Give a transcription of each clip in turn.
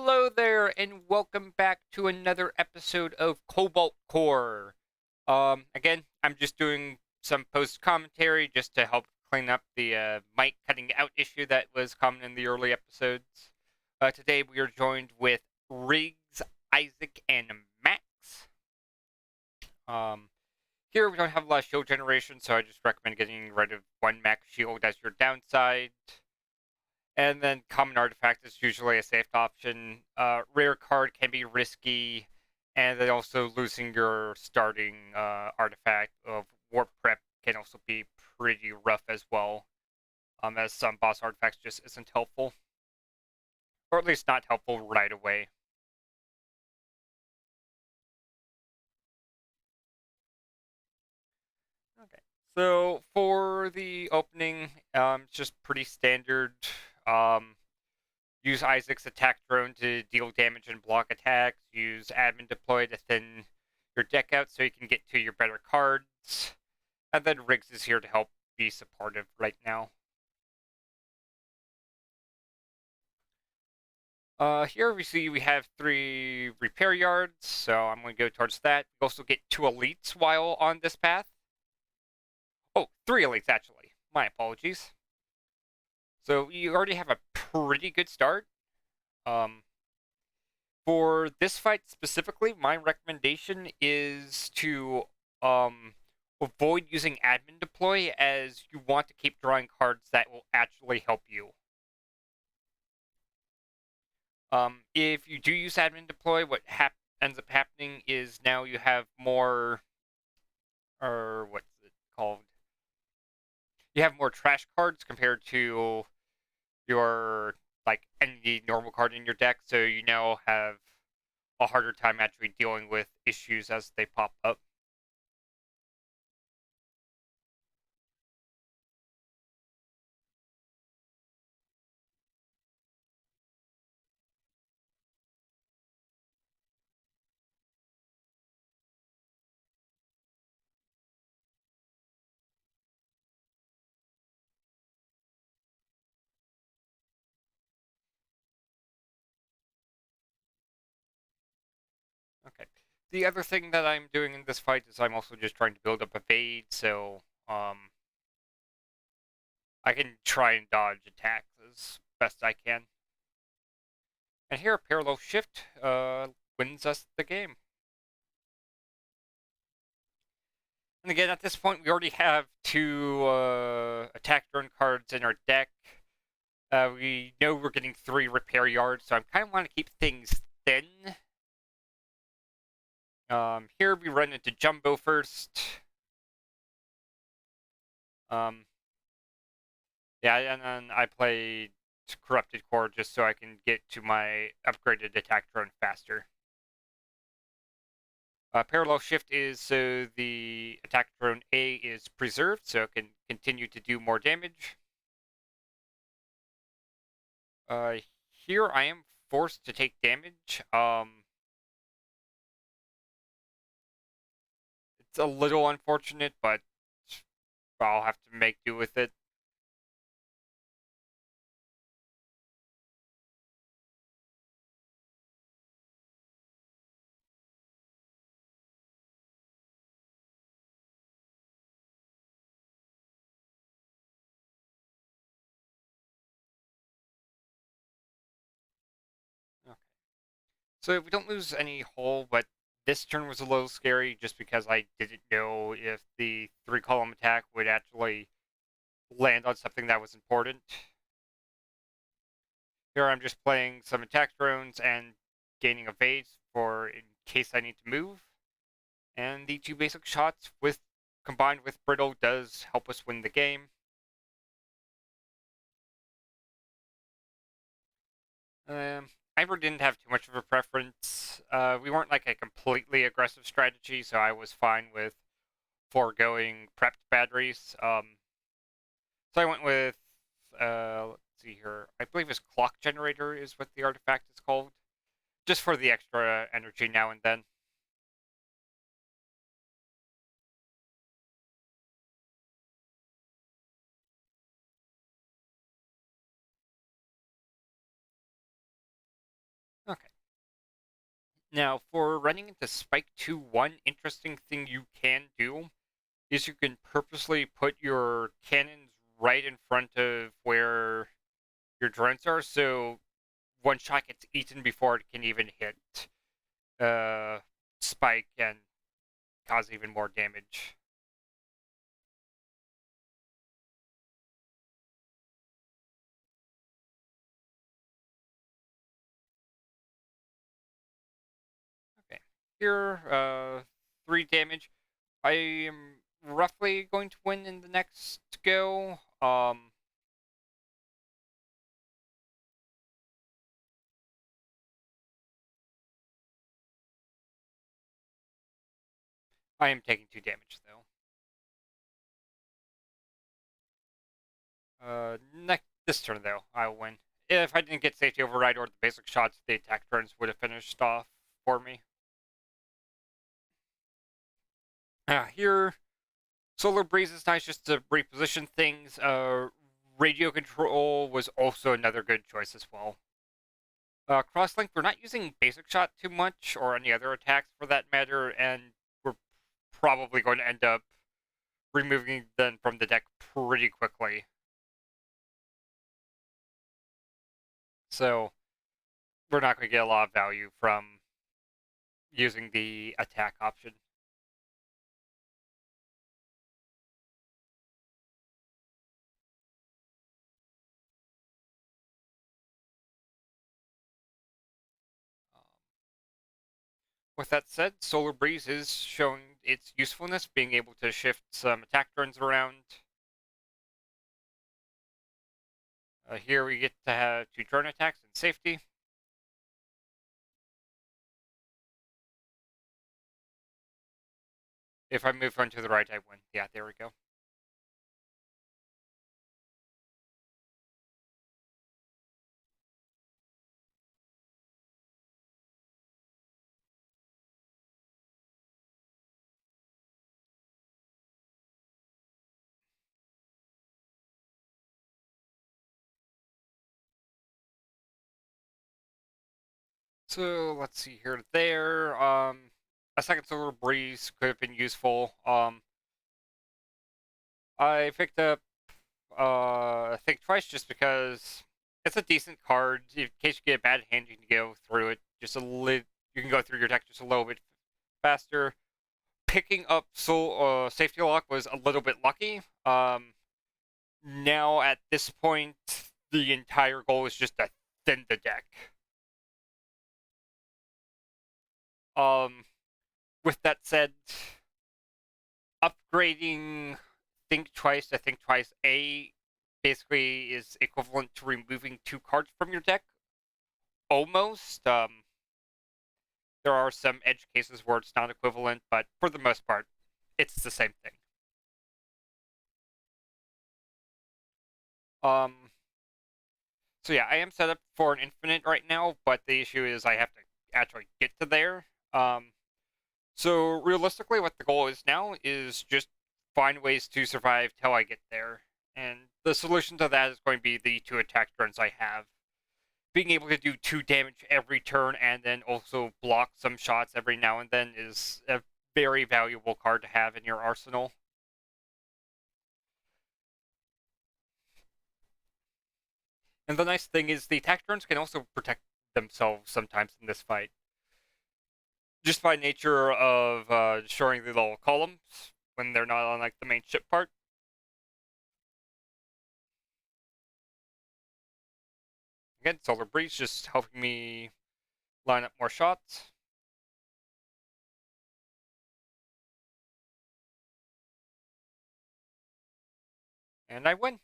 Hello there, and welcome back to another episode of Cobalt Core. Again, I'm just doing some post commentary just to help clean up the mic cutting out issue that was common in the early episodes. Today we are joined with Riggs, Isaac, and Max. Um, Here we don't have a lot of shield generation, so I just recommend getting rid of one max shield as your downside. And then common artifact is usually a safe option. Rare card can be risky, and then also losing your starting artifact of warp prep can also be pretty rough as well. As some boss artifacts just isn't helpful, or at least not helpful right away. Okay, so for the opening, it's just pretty standard. Um, Use Isaac's attack drone to deal damage and block attacks. Use admin deploy to thin your deck out so you can get to your better cards. And then Riggs is here to help be supportive right now. Here we see we have 3 repair yards, so I'm going to go towards that. We also get 2 elites while on this path. Oh, 3 elites actually. My apologies. So you already have a pretty good start. Um, For this fight specifically, my recommendation is to avoid using admin deploy, as you want to keep drawing cards that will actually help you. If you do use admin deploy, what ends up happening is now you have more, or what's it called? You have more trash cards compared to your any normal card in your deck, so you now have a harder time actually dealing with issues as they pop up. Okay. The other thing that I'm doing in this fight is I'm also just trying to build up evade, so I can try and dodge attacks as best I can. And here, parallel shift wins us the game. And again, at this point, we already have 2 attack drone cards in our deck. We know we're getting 3 repair yards, so I kind of want to keep things thin. Here we run into Jumbo first. Yeah, and then I play Corrupted Core just so I can get to my upgraded attack drone faster. Parallel shift is so the attack drone A is preserved, so it can continue to do more damage. Uh, Here I am forced to take damage. It's a little unfortunate, but I'll have to make do with it. Okay. So we don't lose any hull, but this turn was a little scary just because I didn't know if the 3-column attack would actually land on something that was important. Here I'm just playing some attack drones and gaining evades for in case I need to move. And the 2 basic shots with combined with brittle does help us win the game. I really didn't have too much of a preference. We weren't like a completely aggressive strategy, so I was fine with foregoing prepped batteries. So I went with, let's see here, I believe his clock generator is what the artifact is called, just for the extra energy now and then. Okay. Now, for running into Spike 2, one interesting thing you can do is you can purposely put your cannons right in front of where your drones are, so one shot gets eaten before it can even hit uh, Spike and cause even more damage. Okay, here, 3 damage. I am roughly going to win in the next go. I am taking 2 damage though. Next this turn though, I will win. If I didn't get safety override or the basic shots, the attack turns would have finished off for me. Here, Solar Breeze is nice just to reposition things. Radio Control was also another good choice as well. Crosslink, we're not using basic shot too much, or any other attacks for that matter, and we're probably going to end up removing them from the deck pretty quickly. So we're not going to get a lot of value from using the attack option. With that said, Solar Breeze is showing its usefulness, being able to shift some attack turns around. Here we get to have 2 drone attacks in safety. If I move one to the right, I win. Yeah, there we go. So let's see here. There, a second Solar Breeze could have been useful. I picked up I think twice just because it's a decent card. In case you get a bad hand, you can go through it just a little. You can go through your deck just a little bit faster. Picking up Safety Lock was a little bit lucky. Now at this point, the entire goal is just to thin the deck. Um, with that said, upgrading Think Twice to Think Twice A basically is equivalent to removing 2 cards from your deck. Almost. There are some edge cases where it's not equivalent, but for the most part, it's the same thing. Um, so yeah, I am set up for an infinite right now, but the issue is I have to actually get to there. So realistically, what the goal is now is just find ways to survive till I get there. And the solution to that is going to be the 2 attack turns I have. Being able to do 2 damage every turn and then also block some shots every now and then is a very valuable card to have in your arsenal. And the nice thing is the attack turns can also protect themselves sometimes in this fight. Just by nature of destroying the little columns when they're not on like the main ship part. Again, Solar Breeze just helping me line up more shots. And I win.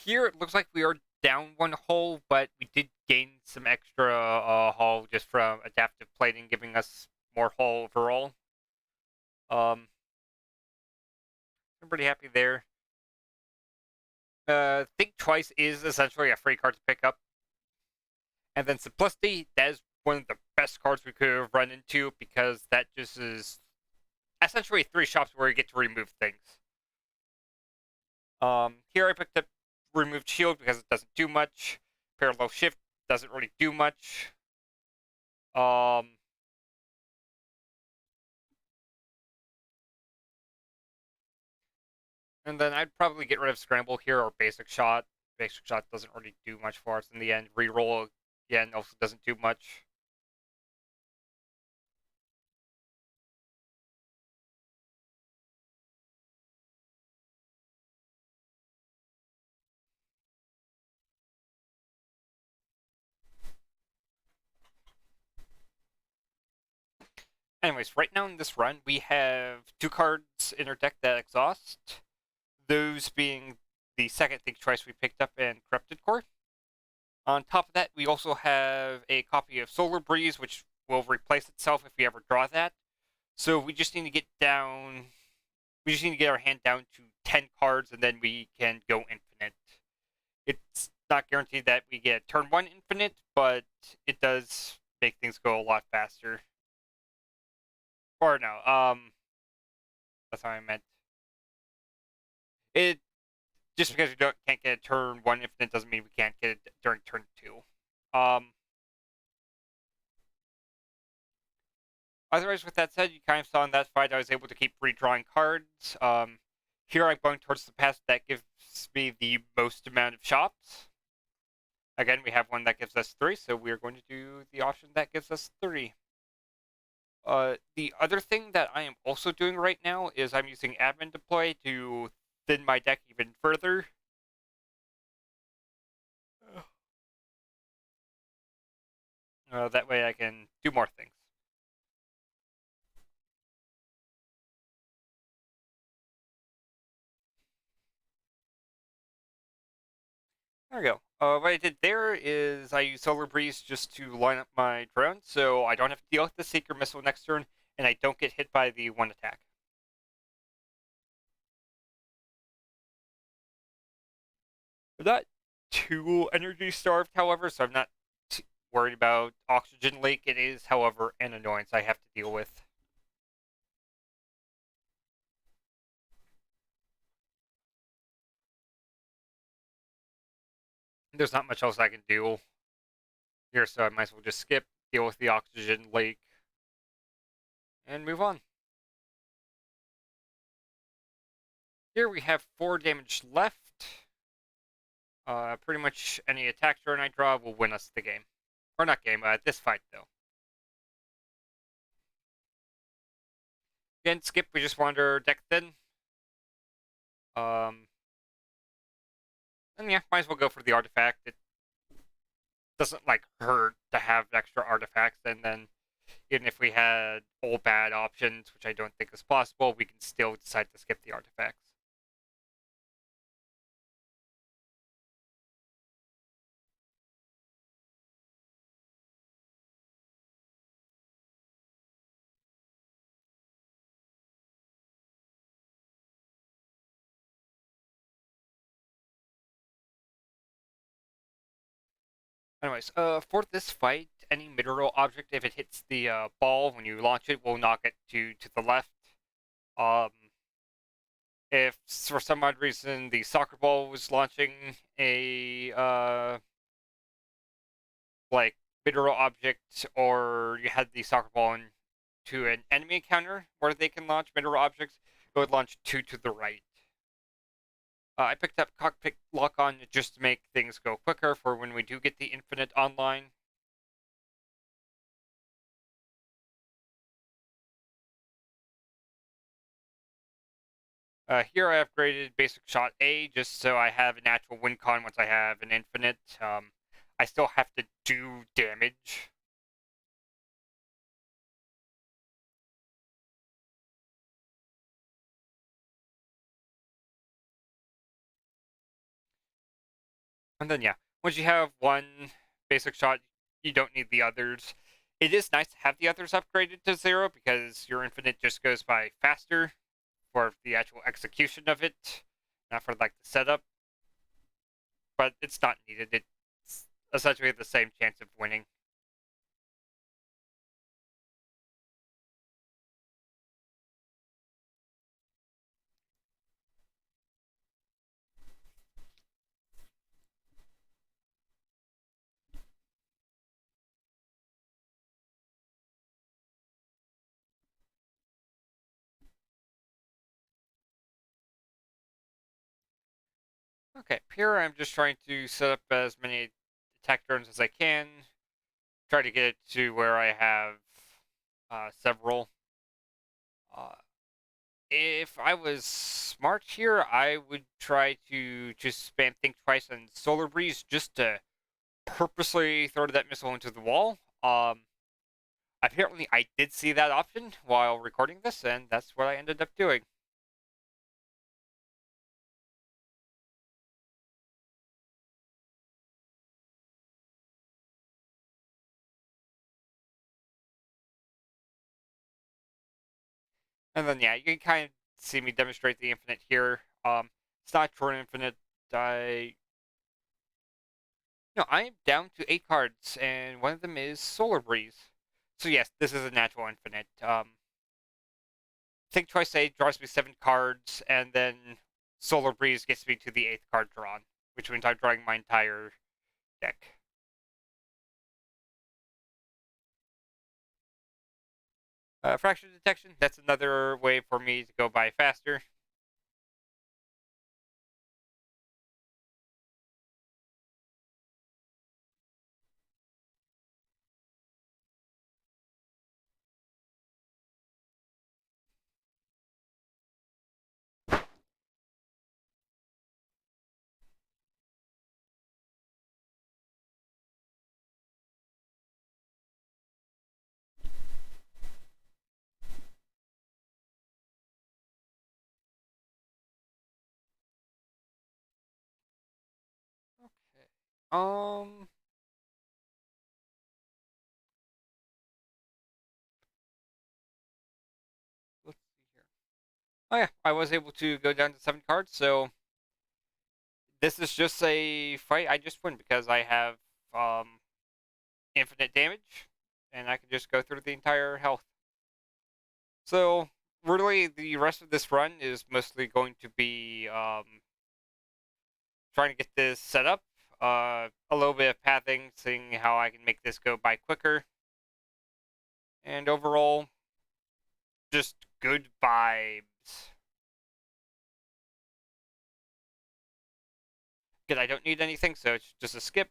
Here it looks like we are down 1 hull, but we did gain some extra hull just from adaptive plating, giving us more hull overall. I'm pretty happy there. Think Twice is essentially a free card to pick up. And then Simplicity, that is one of the best cards we could have run into because that just is essentially 3 shops where you get to remove things. Here I picked up removed shield because it doesn't do much. Parallel shift doesn't really do much. Um, and then I'd probably get rid of scramble here or basic shot. Basic shot doesn't really do much for us in the end. Reroll again also doesn't do much. Anyways, right now in this run, we have 2 cards in our deck that exhaust. Those being the second think choice we picked up in Corrupted Core. On top of that, we also have a copy of Solar Breeze, which will replace itself if we ever draw that. So we just need to get down. We just need to get our hand down to 10 cards, and then we can go infinite. It's not guaranteed that we get turn 1 infinite, but it does make things go a lot faster. Or no, that's how I meant. It just because we can't get a turn 1 infinite doesn't mean we can't get it during turn 2. Otherwise, with that said, you kind of saw in that fight I was able to keep redrawing cards. Here I'm going towards the path that gives me the most amount of shops. Again, we have one that gives us 3, so we're going to do the option that gives us 3. The other thing that I am also doing right now is I'm using admin deploy to thin my deck even further. That way I can do more things. There we go. What I did there is I used Solar Breeze just to line up my drone, so I don't have to deal with the Seeker Missile next turn, and I don't get hit by the 1 attack. I'm not too energy starved, however, so I'm not worried about Oxygen Leak. It is, however, an annoyance I have to deal with. There's not much else I can do here, so I might as well just skip, deal with the Oxygen Leak, and move on. Here we have 4 damage left. Pretty much any attack turn I draw will win us the game. Or not game, this fight, though. Again, skip, we just wander deck thin. And yeah, might as well go for the artifact. It doesn't, like, hurt to have extra artifacts, and then even if we had all bad options, which I don't think is possible, we can still decide to skip the artifacts. Anyways, for this fight, any mineral object, if it hits the ball when you launch it, will knock it to the left. Um, if for some odd reason the soccer ball was launching a like mineral object, or you had the soccer ball into an enemy encounter where they can launch mineral objects, it would launch 2 to the right. I picked up Cockpit Lock On just to make things go quicker for when we do get the Infinite online. Here I upgraded Basic Shot A just so I have a natural win con once I have an Infinite. I still have to do damage. And then, yeah, once you have one Basic Shot, you don't need the others. It is nice to have the others upgraded to 0 because your Infinite just goes by faster for the actual execution of it, not for like the setup. But it's not needed. It's essentially the same chance of winning. Okay, here I'm just trying to set up as many attack turns as I can. Try to get it to where I have several. Uh, if I was smart here, I would try to just spam Think Twice on Solar Breeze just to purposely throw that missile into the wall. Apparently, I did see that option while recording this, and that's what I ended up doing. And then, yeah, you can kind of see me demonstrate the infinite here. It's not true infinite. I No, I am down to 8 cards, and one of them is Solar Breeze. So yes, this is a natural infinite. Think Twice 8 draws me 7 cards, and then Solar Breeze gets me to the 8th card drawn, which means I'm drawing my entire deck. Fraction Detection, that's another way for me to go by faster. Okay. Let's see here. Oh yeah, I was able to go down to 7 cards, so this is just a fight I just win because I have um infinite damage, and I can just go through the entire health. So really, the rest of this run is mostly going to be trying to get this set up, a little bit of pathing, seeing how I can make this go by quicker, and overall, just good vibes. Because I don't need anything, so it's just a skip.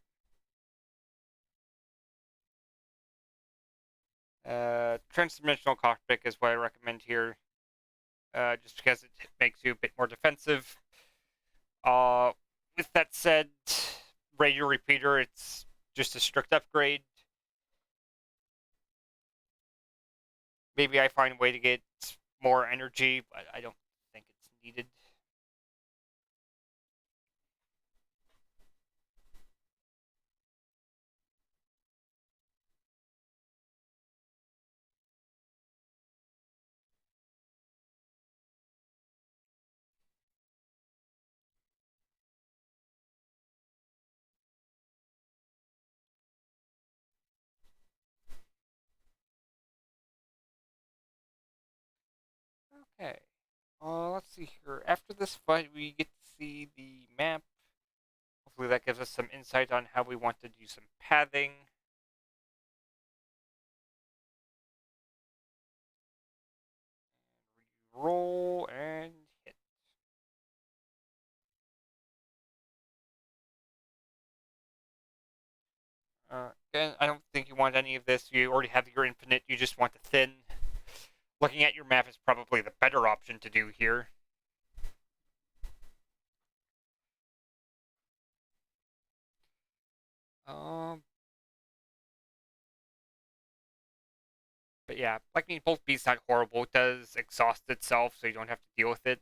Transdimensional cockpit is what I recommend here, just because it makes you a bit more defensive. Uh, with that said, radio repeater, it's just a strict upgrade. Maybe I find a way to get more energy, but I don't think it's needed. Okay. Let's see here. After this fight, we get to see the map. Hopefully, that gives us some insight on how we want to do some pathing. Roll and hit. Again, I don't think you want any of this. You already have your infinite. You just want the thin. Looking at your map is probably the better option to do here. Um, but yeah, Lightning Bolt B's not horrible. It does exhaust itself, so you don't have to deal with it.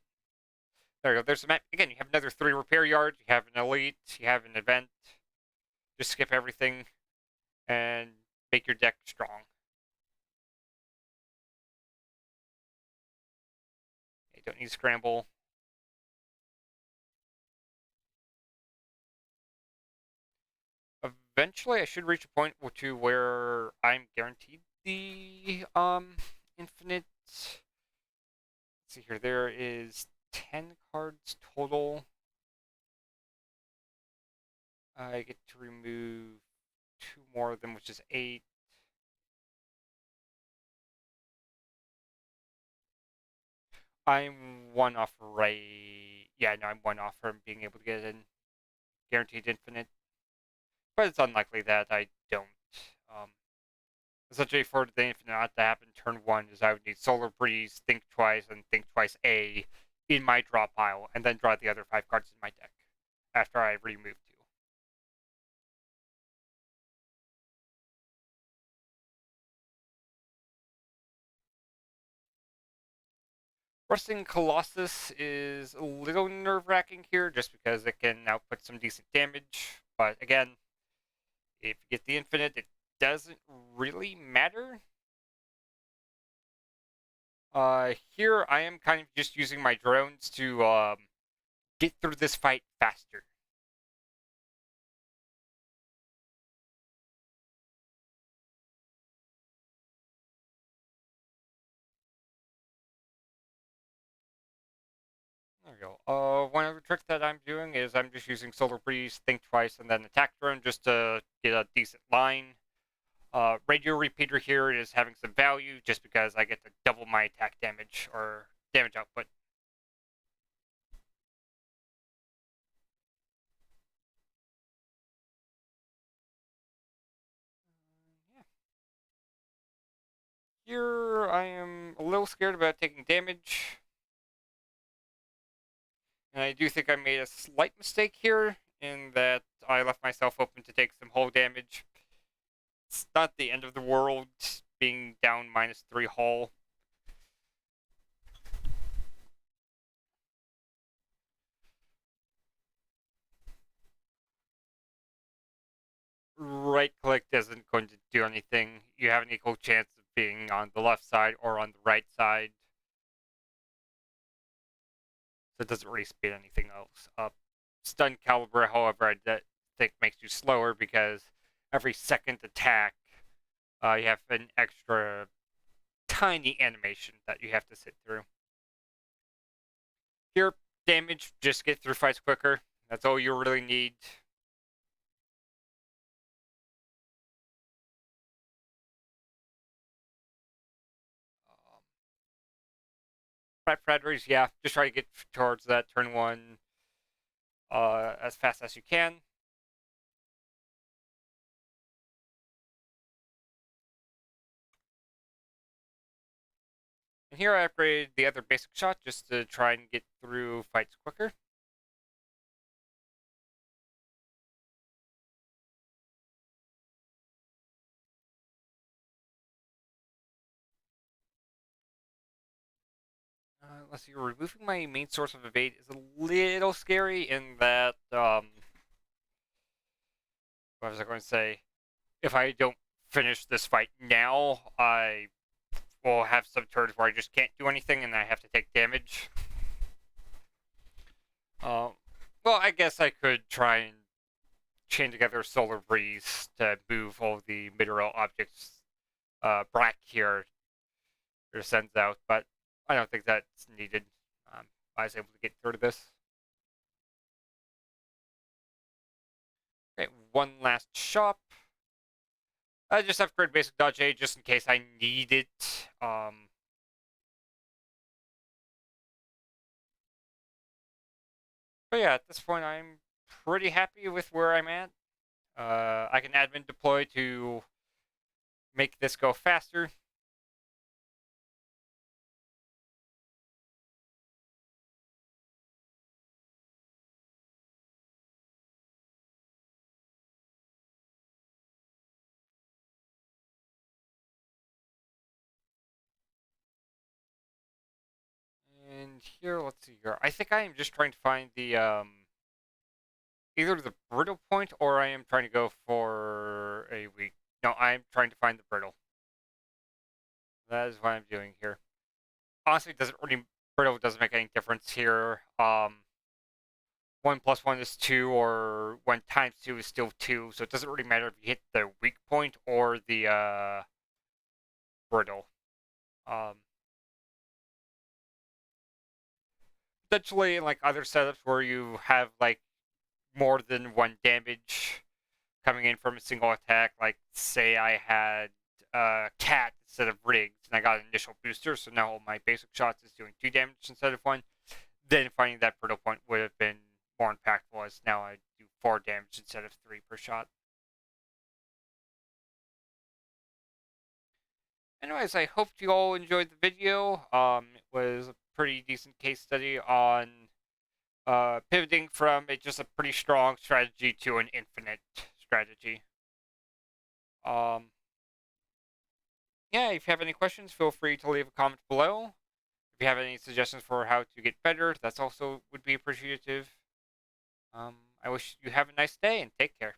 There you go. There's some again. You have another 3 repair yards. You have an elite. You have an event. Just skip everything and make your deck strong. You don't need to scramble. Eventually, I should reach a point to where I'm guaranteed the infinite. Let's see here. There is 10 cards total. I get to remove 2 more of them, which is 8. I'm one off right. Yeah, no, I'm one off from being able to get it in. guaranteed infinite, but it's unlikely that I don't. Um, Essentially, for the infinite not to happen turn 1 is I would need Solar Breeze, Think Twice, and Think Twice A in my draw pile, and then draw the other 5 cards in my deck after I remove 2. Rusting Colossus is a little nerve-wracking here, just because it can output some decent damage, but again, if you get the infinite, it doesn't really matter. Here I am kind of just using my drones to get through this fight faster. There we go. One other trick that I'm doing is I'm just using Solar Breeze, Think Twice, and then Attack Drone just to get a decent line. Radio Repeater here is having some value just because I get to double my attack damage or damage output. Yeah. Here I am a little scared about taking damage. And I do think I made a slight mistake here in that I left myself open to take some hull damage. It's not the end of the world being down -3 hull. Right click isn't going to do anything. You have an equal chance of being on the left side or on the right side. So it doesn't really speed anything else up. Stun caliber, however, I think makes you slower because every second attack, you have an extra tiny animation that you have to sit through. Here, damage, just get through fights quicker. That's all you really need. Predators, yeah, just try to get towards that turn 1 as fast as you can. And here I upgraded the other basic shot just to try and get through fights quicker. Let's see, removing my main source of evade is a little scary in that, what was I going to say? If I don't finish this fight now, I will have some turns where I just can't do anything and I have to take damage. Uh, well, I guess I could try and chain together Solar Breeze to move all the mineral objects black here or sends out, but I don't think that's needed. I was able to get through to this. Okay, one last shop. I just upgrade basic dodge A just in case I need it. But yeah, at this point, I'm pretty happy with where I'm at. I can admin deploy to make this go faster. And here, let's see here. I think I am just trying to find the either the brittle point or I am trying to go for a weak. No, I am trying to find the brittle. That is what I'm doing here. Honestly, brittle doesn't make any difference here. 1+1 is 2, or 1 times 2 is still 2, so it doesn't really matter if you hit the weak point or the brittle. Potentially, like other setups where you have like more than 1 damage coming in from a single attack, like say I had Cat instead of Riggs, and I got an initial booster, so now all my basic shots is doing 2 damage instead of 1, then finding that brittle point would have been more impactful, as now I do 4 damage instead of 3 per shot. Anyways, I hope you all enjoyed the video. It was a pretty decent case study on pivoting from just a pretty strong strategy to an infinite strategy. Yeah, if you have any questions, feel free to leave a comment below. If you have any suggestions for how to get better, that's also would be appreciative. I wish you have a nice day and take care.